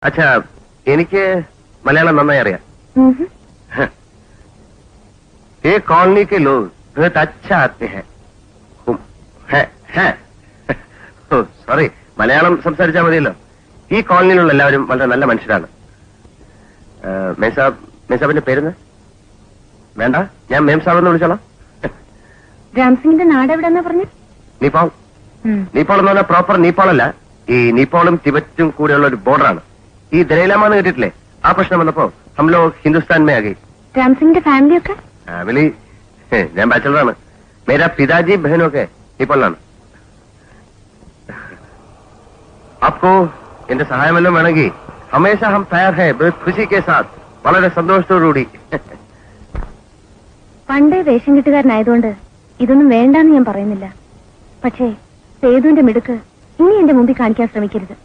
അച്ഛാ എനിക്ക് മലയാളം നന്നായി അറിയാം. ये कॉलोनी के लोग बहुत अच्छा आते हैं. സോറി, മലയാളം സംസാരിച്ചാൽ മതിയല്ലോ. ഈ കോളനിയിലുള്ള എല്ലാവരും വളരെ നല്ല മനുഷ്യരാണ്. മേസാബിന്റെ പേരെന്ന് വേണ്ട, ഞാൻ മേം സാബ് എന്ന് വിളിച്ചോളാം. രാംസിംഗിന്റെ നാട് എവിടെന്നാ പറഞ്ഞു? നേപ്പാൾ. നേപ്പാൾ എന്ന് പറഞ്ഞാൽ പ്രോപ്പർ നേപ്പാളല്ല, ഈ നേപ്പാളും ടിബറ്റും കൂടെയുള്ള ഒരു ബോർഡറാണ്. ഈ ദലൈലാമാന്ന് കേട്ടിട്ടില്ലേ? ആ പ്രശ്നം വന്നപ്പോ ഹംലോ ഹിന്ദുസ്ഥാൻ മേ ആകെ. രാംസിംഗിന്റെ ഫാമിലിയൊക്കെ? ഫാമിലി ഞാൻ ബാച്ചലറാണ്. മേരാ പിതാജി ബഹനൊക്കെ നേപ്പാളിലാണ്. आपको എന്റെ സഹായമെല്ലാം വേണമെങ്കിൽ ഹമേശ ഹം തയ്യാർ ഹൈ, ബഹുത് ഖുശി കെ സാത്ത്, വളരെ സന്തോഷത്തോടുകൂടി. പണ്ടേ വേഷം കെട്ടുകാരനായതുകൊണ്ട് ഇതൊന്നും വേണ്ടാന്ന് ഞാൻ പറയുന്നില്ല. പക്ഷേ സേതുവിന്റെ മിടുക്ക് ഇനി എന്റെ മുമ്പിൽ കാണിക്കാൻ ശ്രമിക്കരുത്.